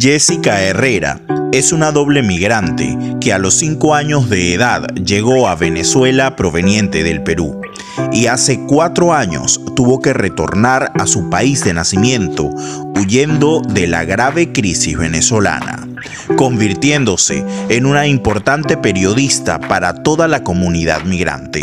Jessica Herrera es una doble migrante que a los 5 años de edad llegó a Venezuela proveniente del Perú y hace 4 años tuvo que retornar a su país de nacimiento huyendo de la grave crisis venezolana, convirtiéndose en una importante periodista para toda la comunidad migrante,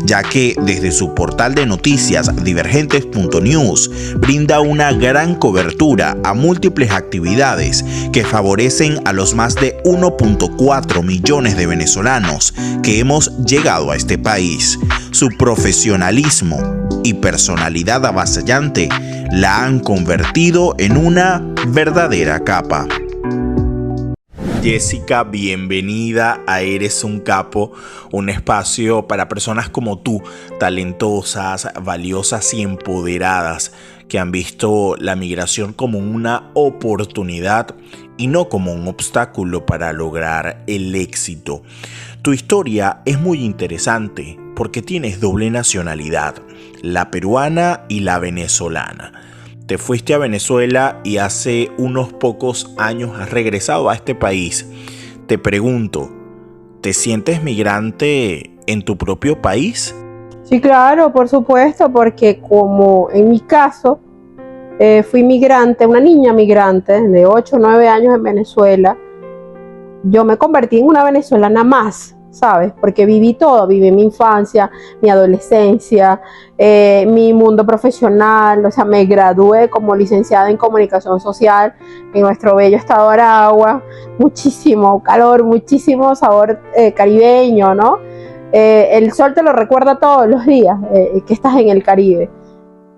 ya que desde su portal de noticias divergentes.news brinda una gran cobertura a múltiples actividades que favorecen a los más de 1.4 millones de venezolanos que hemos llegado a este país. Su profesionalismo y personalidad avasallante la han convertido en una verdadera capa. Jessica, bienvenida a Eres un Capo, un espacio para personas como tú, talentosas, valiosas y empoderadas, que han visto la migración como una oportunidad y no como un obstáculo para lograr el éxito. Tu historia es muy interesante porque tienes doble nacionalidad, la peruana y la venezolana. Te fuiste a Venezuela y hace unos pocos años has regresado a este país. Te pregunto, ¿te sientes migrante en tu propio país? Sí, claro, por supuesto, porque como en mi caso fui migrante, una niña migrante de 8 o 9 años en Venezuela, yo me convertí en una venezolana más, ¿sabes? Porque viví todo, viví mi infancia, mi adolescencia, mi mundo profesional, o sea, me gradué como licenciada en comunicación social en nuestro bello estado de Aragua, muchísimo calor, muchísimo sabor caribeño, ¿no? El sol te lo recuerda todos los días que estás en el Caribe.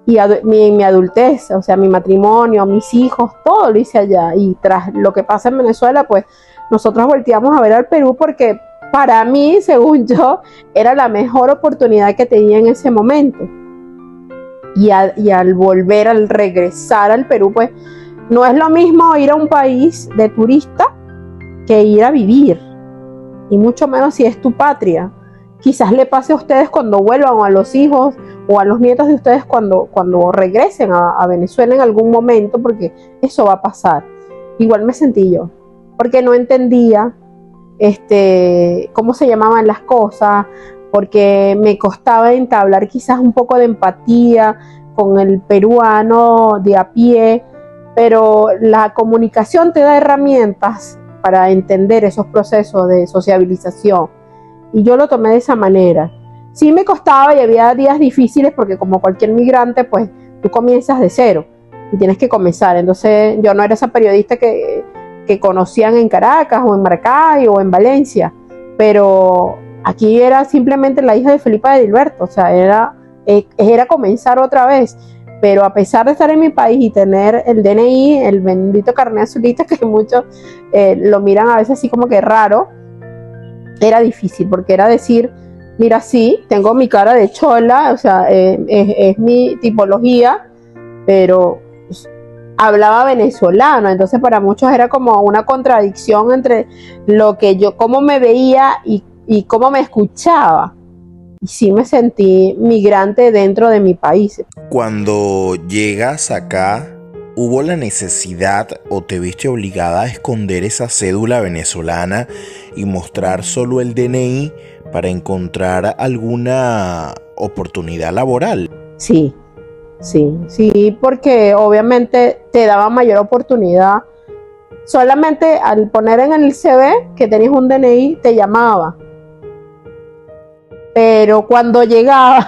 Y mi adultez, o sea, mi matrimonio, mis hijos, todo lo hice allá. Y tras lo que pasa en Venezuela, pues nosotros volteamos a ver al Perú porque para mí, según yo, era la mejor oportunidad que tenía en ese momento. Y al volver, al regresar al Perú, pues no es lo mismo ir a un país de turista que ir a vivir. Y mucho menos si es tu patria. Quizás le pase a ustedes cuando vuelvan, o a los hijos o a los nietos de ustedes cuando regresen a Venezuela en algún momento, porque eso va a pasar. Igual me sentí yo, porque no entendía cómo se llamaban las cosas, porque me costaba entablar quizás un poco de empatía con el peruano de a pie, pero la comunicación te da herramientas para entender esos procesos de sociabilización. Y yo lo tomé de esa manera. Sí me costaba y había días difíciles porque como cualquier migrante, pues tú comienzas de cero y tienes que comenzar. Entonces yo no era esa periodista que conocían en Caracas o en Maracay o en Valencia, pero aquí era simplemente la hija de Felipa de Dilberto, o sea, era comenzar otra vez. Pero a pesar de estar en mi país y tener el DNI, el bendito carnet azulita, que muchos lo miran a veces así como que raro, era difícil, porque era decir, mira, sí, tengo mi cara de chola, o sea, es mi tipología, pero pues, hablaba venezolano, entonces para muchos era como una contradicción entre lo que yo, cómo me veía y cómo me escuchaba. Y sí me sentí migrante dentro de mi país. Cuando llegas acá, ¿hubo la necesidad o te viste obligada a esconder esa cédula venezolana y mostrar solo el DNI para encontrar alguna oportunidad laboral? Sí, porque obviamente te daba mayor oportunidad. Solamente al poner en el CV que tenías un DNI, te llamaba. Pero cuando llegaba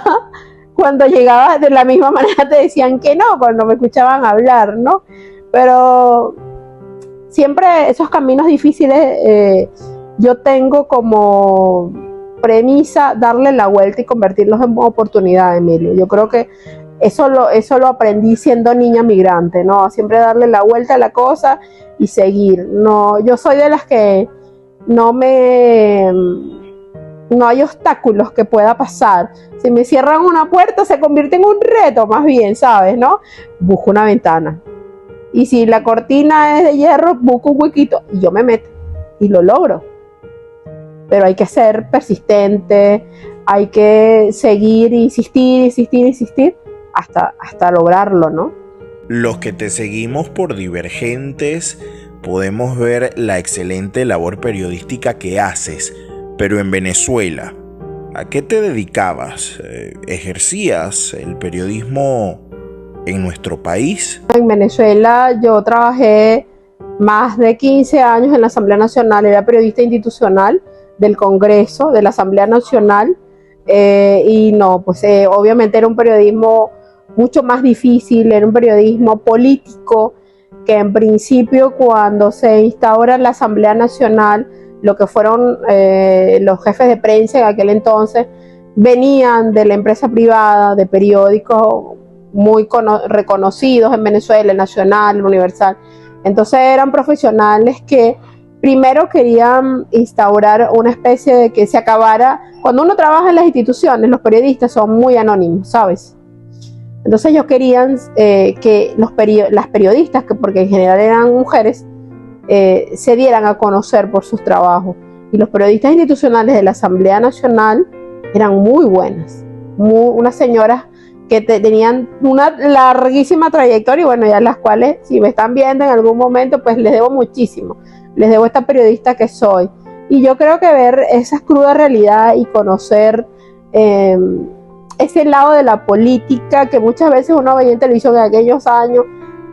de la misma manera te decían que no, cuando me escuchaban hablar, ¿no? Pero siempre esos caminos difíciles yo tengo como premisa darle la vuelta y convertirlos en oportunidad, Emilio. Yo creo que eso lo aprendí siendo niña migrante, ¿no? Siempre darle la vuelta a la cosa y seguir. No, yo soy de las que no hay obstáculos que pueda pasar. Si me cierran una puerta, se convierte en un reto, más bien, ¿sabes? ¿No? Busco una ventana. Y si la cortina es de hierro, busco un huequito y yo me meto y lo logro. Pero hay que ser persistente, hay que seguir, insistir hasta lograrlo, ¿no? Los que te seguimos por Divergentes podemos ver la excelente labor periodística que haces, pero en Venezuela, ¿a qué te dedicabas? ¿Ejercías el periodismo en nuestro país? En Venezuela yo trabajé más de 15 años en la Asamblea Nacional, era periodista institucional del Congreso, de la Asamblea Nacional, y no, pues obviamente era un periodismo mucho más difícil, era un periodismo político, que en principio cuando se instaura la Asamblea Nacional, lo que fueron los jefes de prensa en aquel entonces, venían de la empresa privada, de periódicos muy reconocidos en Venezuela, el Nacional, el Universal. Entonces eran profesionales que primero querían instaurar una especie de que se acabara. Cuando uno trabaja en las instituciones, los periodistas son muy anónimos, ¿sabes? Entonces ellos querían que las periodistas, que porque en general eran mujeres, se dieran a conocer por sus trabajos. Y los periodistas institucionales de la Asamblea Nacional eran muy buenas, unas señoras que tenían una larguísima trayectoria, y bueno, ya las cuales, si me están viendo en algún momento, pues les debo muchísimo, les debo esta periodista que soy. Y yo creo que ver esa cruda realidad y conocer ese lado de la política que muchas veces uno veía en televisión en aquellos años,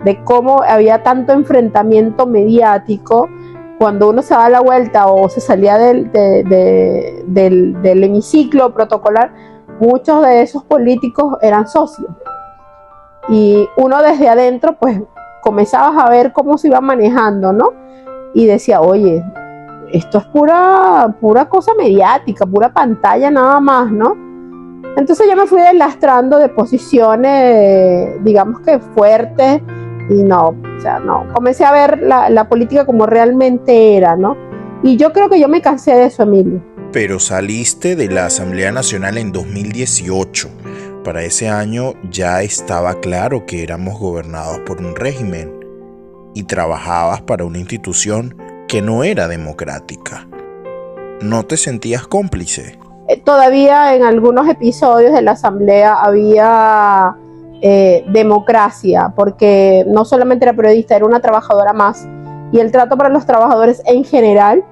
de cómo había tanto enfrentamiento mediático, cuando uno se daba la vuelta o se salía del hemiciclo protocolar, muchos de esos políticos eran socios. Y uno desde adentro, pues, comenzabas a ver cómo se iba manejando, ¿no? Y decía, oye, esto es pura cosa mediática, pura pantalla nada más, ¿no? Entonces yo me fui deslastrando de posiciones, digamos que fuertes, y no, o sea, no, comencé a ver la política como realmente era, ¿no? Y yo creo que yo me cansé de eso, Emilio. Pero saliste de la Asamblea Nacional en 2018. Para ese año ya estaba claro que éramos gobernados por un régimen y trabajabas para una institución que no era democrática. ¿No te sentías cómplice? Todavía en algunos episodios de la Asamblea había democracia, porque no solamente era periodista, era una trabajadora más, y el trato para los trabajadores en general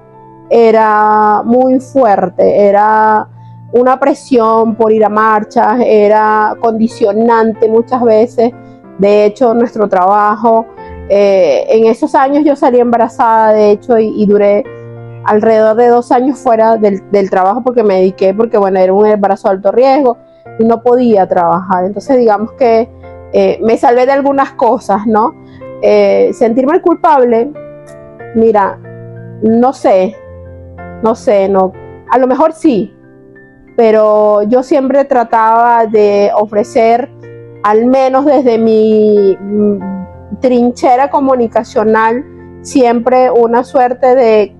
era muy fuerte, era una presión por ir a marchas, era condicionante muchas veces. De hecho, nuestro trabajo, en esos años yo salí embarazada, de hecho, y duré alrededor de 2 años fuera del trabajo porque me dediqué, porque bueno, era un embarazo de alto riesgo y no podía trabajar. Entonces digamos que me salvé de algunas cosas, ¿no? Sentirme culpable, mira, no sé, a lo mejor sí, pero yo siempre trataba de ofrecer, al menos desde mi trinchera comunicacional, siempre una suerte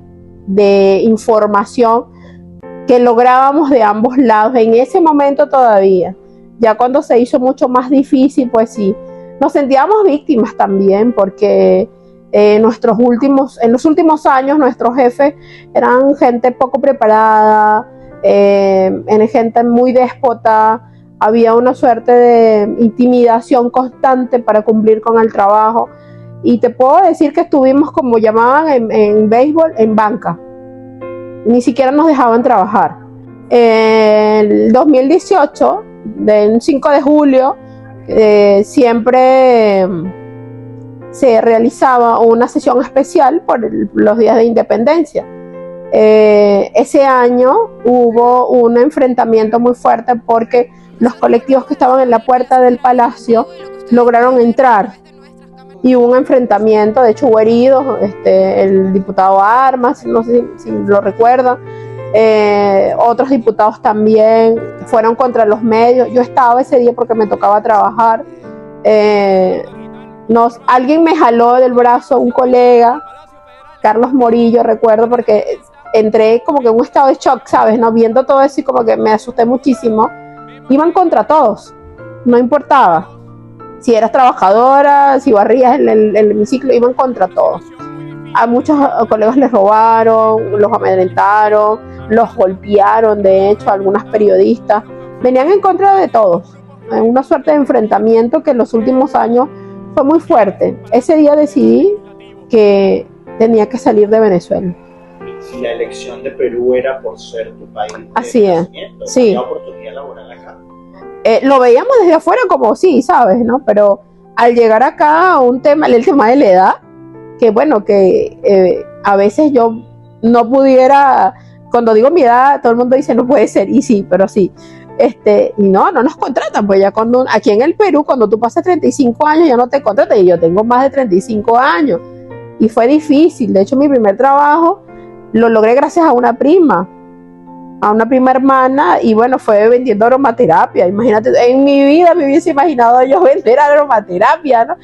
de información que lográbamos de ambos lados en ese momento todavía. Ya cuando se hizo mucho más difícil, pues sí, nos sentíamos víctimas también, porque en los últimos años nuestros jefes eran gente poco preparada, gente muy déspota, había una suerte de intimidación constante para cumplir con el trabajo. Y te puedo decir que estuvimos, como llamaban en béisbol, en banca. Ni siquiera nos dejaban trabajar. En el 2018, del 5 de julio, siempre se realizaba una sesión especial por los días de independencia. Ese año hubo un enfrentamiento muy fuerte porque los colectivos que estaban en la puerta del palacio lograron entrar. Y hubo un enfrentamiento, de hecho hubo heridos, el diputado Armas, no sé si lo recuerdan, otros diputados también fueron contra los medios. Yo estaba ese día porque me tocaba trabajar. Alguien me jaló del brazo, un colega, Carlos Morillo, recuerdo, porque entré como que en un estado de shock, ¿sabes? ¿No? Viendo todo eso y como que me asusté muchísimo. Iban contra todos, no importaba. Si eras trabajadora, si barrías el hemiciclo, iban contra todos. A muchos colegas les robaron, los amedrentaron, los golpearon, de hecho, a algunas periodistas. Venían en contra de todos. Una suerte de enfrentamiento que en los últimos años fue muy fuerte. Ese día decidí que tenía que salir de Venezuela. ¿Y la elección de Perú era por ser tu país de Así es, nacimiento? sí. ¿Había oportunidad laboral acá? Lo veíamos desde afuera como sí, ¿sabes? ¿No? Pero al llegar acá, el tema de la edad, que bueno, que a veces yo no pudiera, cuando digo mi edad, todo el mundo dice no puede ser, y sí, pero sí. Y no nos contratan, pues ya aquí en el Perú, cuando tú pasas 35 años ya no te contratan, y yo tengo más de 35 años, y fue difícil. De hecho, mi primer trabajo lo logré gracias a una prima hermana, y bueno, fue vendiendo aromaterapia. Imagínate, en mi vida me hubiese imaginado yo vender aromaterapia, ¿no?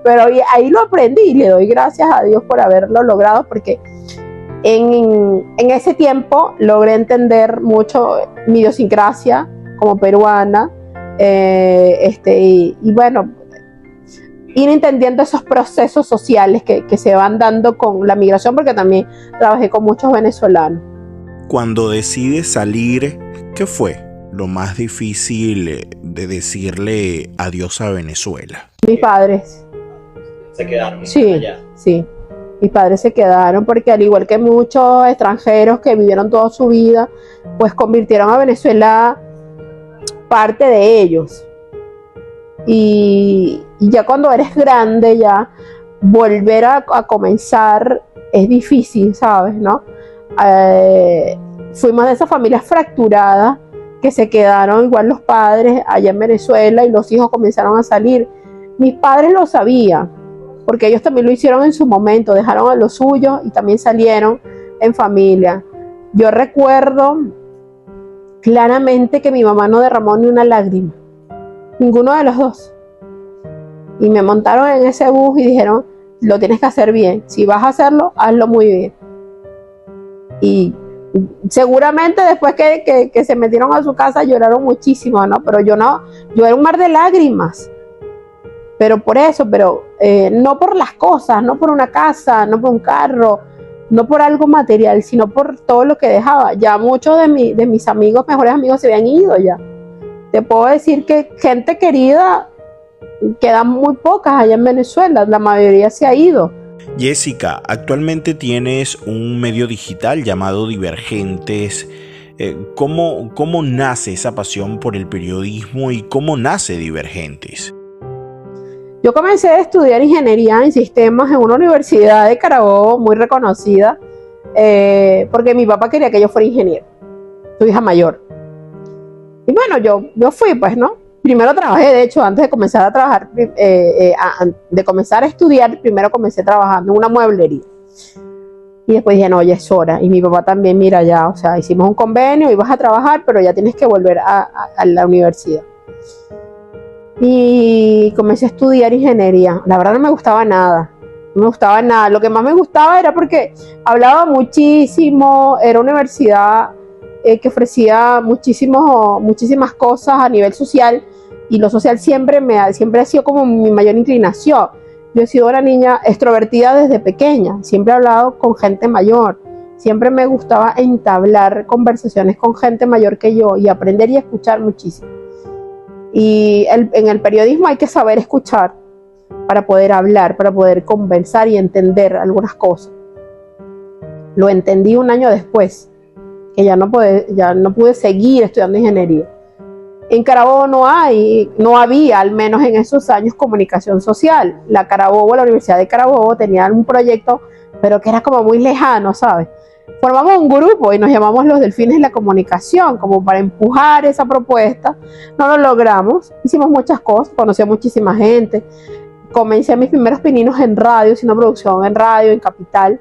Pero ahí lo aprendí, y le doy gracias a Dios por haberlo logrado, porque en ese tiempo logré entender mucho mi idiosincrasia como peruana, y bueno, ir entendiendo esos procesos sociales que se van dando con la migración, porque también trabajé con muchos venezolanos. Cuando decides salir, ¿qué fue lo más difícil de decirle adiós a Venezuela? Mis padres. ¿Se quedaron allá? Sí. Mis padres se quedaron porque, al igual que muchos extranjeros que vivieron toda su vida, pues convirtieron a Venezuela parte de ellos. Y ya cuando eres grande, ya volver a comenzar es difícil, ¿sabes? ¿No? Fuimos de esas familias fracturadas que se quedaron igual los padres allá en Venezuela, y los hijos comenzaron a salir. Mis padres lo sabían, porque ellos también lo hicieron en su momento, dejaron a los suyos y también salieron en familia. Yo recuerdo claramente que mi mamá no derramó ni una lágrima, ninguno de los dos. Y me montaron en ese bus y dijeron, lo tienes que hacer bien, si vas a hacerlo, hazlo muy bien. Y seguramente después que se metieron a su casa lloraron muchísimo, ¿no? Pero yo era un mar de lágrimas. Pero por eso, no por las cosas, no por una casa, no por un carro, no por algo material, sino por todo lo que dejaba. Ya muchos de mis amigos, mejores amigos, se habían ido ya. Te puedo decir que gente querida, quedan muy pocas allá en Venezuela, la mayoría se ha ido. Jessica, actualmente tienes un medio digital llamado Divergentes. ¿Cómo nace esa pasión por el periodismo y cómo nace Divergentes? Yo comencé a estudiar ingeniería en sistemas en una universidad de Carabobo muy reconocida, porque mi papá quería que yo fuera ingeniero, su hija mayor. Y bueno, yo fui, pues, ¿no? Primero trabajé, de hecho, antes de comenzar a trabajar, de comenzar a estudiar, primero comencé trabajando en una mueblería. Y después dije, no, ya es hora. Y mi papá también, mira, ya, o sea, hicimos un convenio, ibas a trabajar, pero ya tienes que volver a la universidad. Y comencé a estudiar ingeniería. La verdad no me gustaba nada. No me gustaba nada. Lo que más me gustaba era porque hablaba muchísimo, era una universidad que ofrecía muchísimas cosas a nivel social, y lo social siempre ha sido como mi mayor inclinación. Yo he sido una niña extrovertida desde pequeña, siempre he hablado con gente mayor, siempre me gustaba entablar conversaciones con gente mayor que yo y aprender y escuchar muchísimo. Y en el periodismo hay que saber escuchar para poder hablar, para poder conversar y entender algunas cosas. Lo entendí un año después, que ya no pude seguir estudiando ingeniería. En Carabobo no había, al menos en esos años, comunicación social. La Universidad de Carabobo tenía un proyecto, pero que era como muy lejano, ¿sabes? Formamos un grupo y nos llamamos los Delfines de la Comunicación, como para empujar esa propuesta. No lo logramos, hicimos muchas cosas, conocí a muchísima gente. Comencé mis primeros pininos en radio, haciendo producción en radio, en Capital,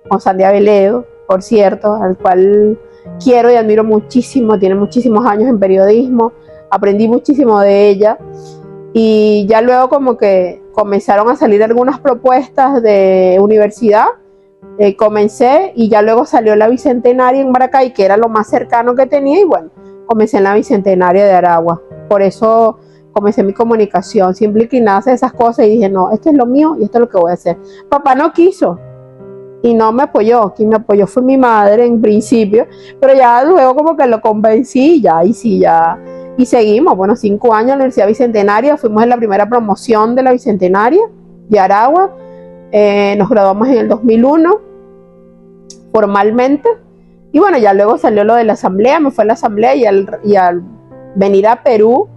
con Sandy Aveledo, por cierto, al cual quiero y admiro muchísimo, tiene muchísimos años en periodismo, aprendí muchísimo de ella, y ya luego como que comenzaron a salir algunas propuestas de universidad, comencé, y ya luego salió la Bicentenaria en Maracay, que era lo más cercano que tenía, y bueno, comencé en la Bicentenaria de Aragua. Por eso comencé mi comunicación, siempre inclinada a esas cosas, y dije, no, esto es lo mío y esto es lo que voy a hacer. Papá no quiso y no me apoyó. Quien me apoyó fue mi madre en principio, pero ya luego como que lo convencí, y seguimos. Bueno, 5 años en la Universidad Bicentenaria, fuimos en la primera promoción de la Bicentenaria de Aragua. Nos graduamos en el 2001, formalmente. Y bueno, ya luego salió lo de la asamblea, me fue a la asamblea y al venir a Perú,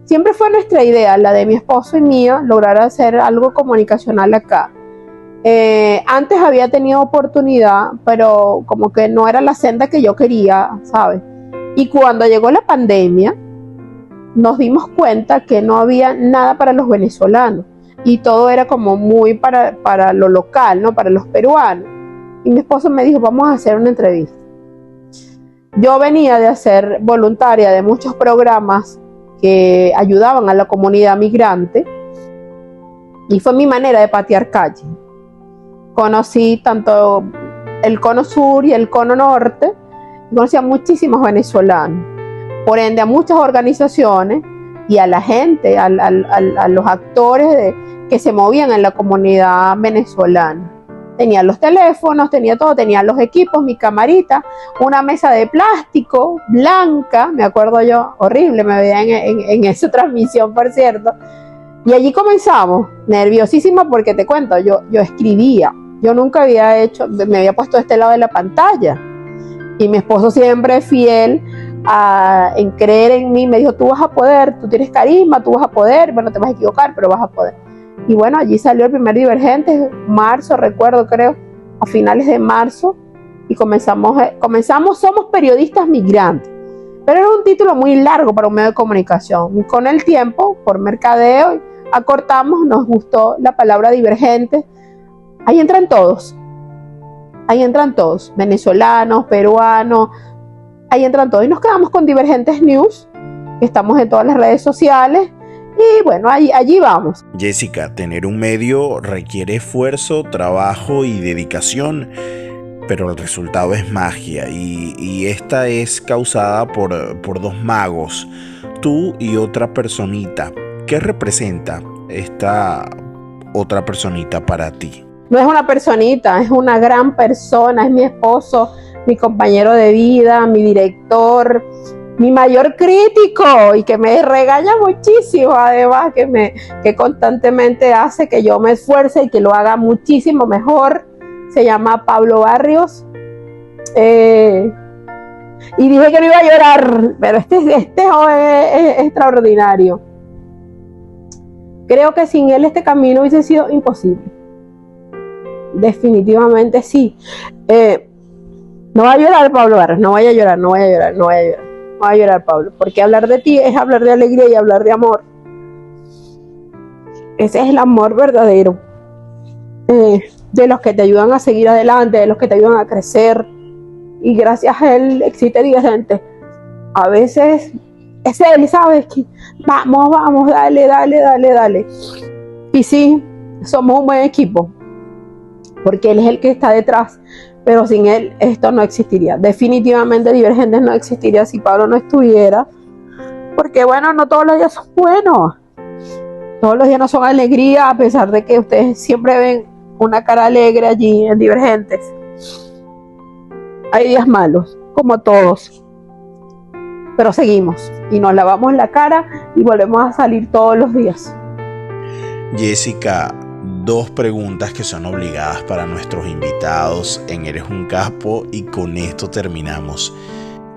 siempre fue nuestra idea, la de mi esposo y mía, lograr hacer algo comunicacional acá. Antes había tenido oportunidad, pero como que no era la senda que yo quería, ¿sabes? Y cuando llegó la pandemia, nos dimos cuenta que no había nada para los venezolanos y todo era como muy para lo local, ¿no? Para los peruanos. Y mi esposo me dijo, vamos a hacer una entrevista. Yo venía de ser voluntaria de muchos programas que ayudaban a la comunidad migrante y fue mi manera de patear calle. Conocí tanto el cono sur y el cono norte y conocí a muchísimos venezolanos, por ende a muchas organizaciones y a la gente, a los actores que se movían en la comunidad venezolana. Tenía los teléfonos, tenía todo, tenía los equipos, mi camarita, una mesa de plástico blanca, me acuerdo yo, horrible, me veía en esa transmisión, por cierto. Y allí comenzamos, nerviosísima porque te cuento, yo escribía, yo nunca había hecho, me había puesto de este lado de la pantalla. Y mi esposo siempre fiel en creer en mí, me dijo, tú vas a poder, tú tienes carisma, tú vas a poder, bueno, te vas a equivocar, pero vas a poder. Y bueno, allí salió el primer Divergentes, marzo, recuerdo, creo, a finales de marzo, y comenzamos, Somos periodistas migrantes, pero era un título muy largo para un medio de comunicación, y con el tiempo, por mercadeo, acortamos, nos gustó la palabra Divergentes. Ahí entran todos, venezolanos, peruanos, ahí entran todos, y nos quedamos con Divergentes News, que estamos en todas las redes sociales. Y bueno, allí vamos. Jessica, tener un medio requiere esfuerzo, trabajo y dedicación, pero el resultado es magia y esta es causada por dos magos, tú y otra personita. ¿Qué representa esta otra personita para ti? No es una personita, es una gran persona, es mi esposo, mi compañero de vida, mi director, mi mayor crítico y que me regaña muchísimo, además que constantemente hace que yo me esfuerce y que lo haga muchísimo mejor. Se llama Pablo Barrios. Y dije que no iba a llorar, pero este joven es extraordinario. Creo que sin él este camino hubiese sido imposible. Definitivamente sí. No va a llorar, Pablo Barrios, no vaya a llorar. No voy a llorar, Pablo, porque hablar de ti es hablar de alegría y hablar de amor. Ese es el amor verdadero, de los que te ayudan a seguir adelante, de los que te ayudan a crecer, y gracias a él existe Divergentes. A veces es él, ¿sabes? Vamos, dale. Y sí, somos un buen equipo, porque él es el que está detrás. Pero sin él esto no existiría. Definitivamente Divergentes no existiría si Pablo no estuviera. Porque bueno, no todos los días son buenos. Todos los días no son alegría, a pesar de que ustedes siempre ven una cara alegre allí en Divergentes. Hay días malos, como todos. Pero seguimos y nos lavamos la cara y volvemos a salir todos los días. Jessica, dos preguntas que son obligadas para nuestros invitados en Eres un Capo y con esto terminamos.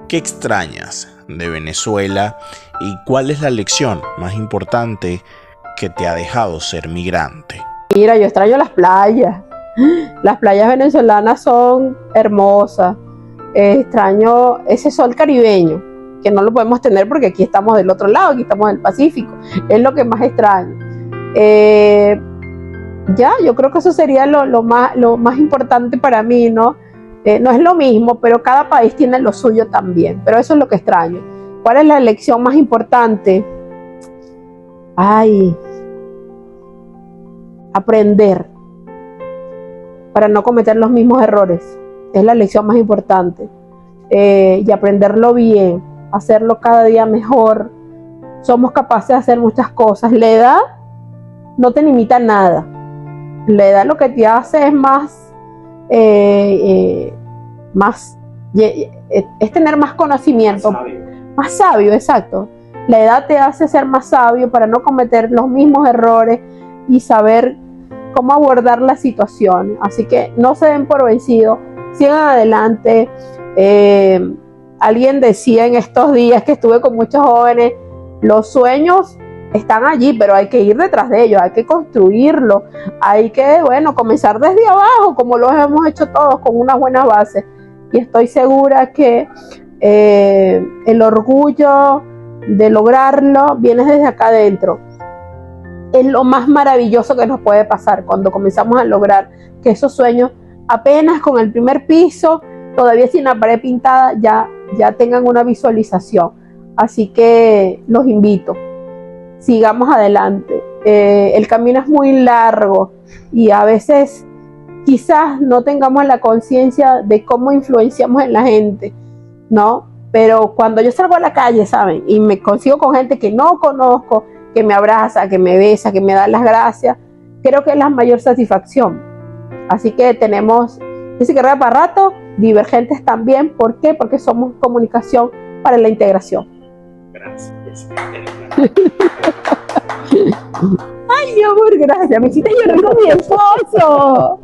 ¿Qué extrañas de Venezuela y cuál es la lección más importante que te ha dejado ser migrante? Mira, yo extraño las playas. Las playas venezolanas son hermosas. Extraño ese sol caribeño, que no lo podemos tener porque aquí estamos del otro lado, aquí estamos en el Pacífico. Es lo que más extraño. Yo creo que eso sería lo más importante para mí, ¿no? No es lo mismo, pero cada país tiene lo suyo también. Pero eso es lo que extraño. ¿Cuál es la lección más importante? Aprender para no cometer los mismos errores. Es la lección más importante. Y aprenderlo bien, hacerlo cada día mejor. Somos capaces de hacer muchas cosas. La edad no te limita a nada. La edad lo que te hace es es tener más conocimiento, más sabio, exacto. La edad te hace ser más sabio para no cometer los mismos errores y saber cómo abordar la situación. Así que no se den por vencidos, sigan adelante. Alguien decía en estos días que estuve con muchos jóvenes, los sueños están allí, pero hay que ir detrás de ellos, hay que construirlos, hay que, bueno, comenzar desde abajo, como lo hemos hecho todos, con una buena base. Y estoy segura que el orgullo de lograrlo viene desde acá adentro. Es lo más maravilloso que nos puede pasar cuando comenzamos a lograr que esos sueños, apenas con el primer piso, todavía sin la pared pintada, ya tengan una visualización. Así que los invito, sigamos adelante. El camino es muy largo y a veces quizás no tengamos la conciencia de cómo influenciamos en la gente, ¿no? Pero cuando yo salgo a la calle, ¿saben? Y me consigo con gente que no conozco, que me abraza, que me besa, que me da las gracias, creo que es la mayor satisfacción. Así que tenemos ese carrera para rato, Divergentes también. ¿Por qué? Porque somos comunicación para la integración. Gracias. Ay, mi amor, gracias. Me hiciste llorar con mi esposo.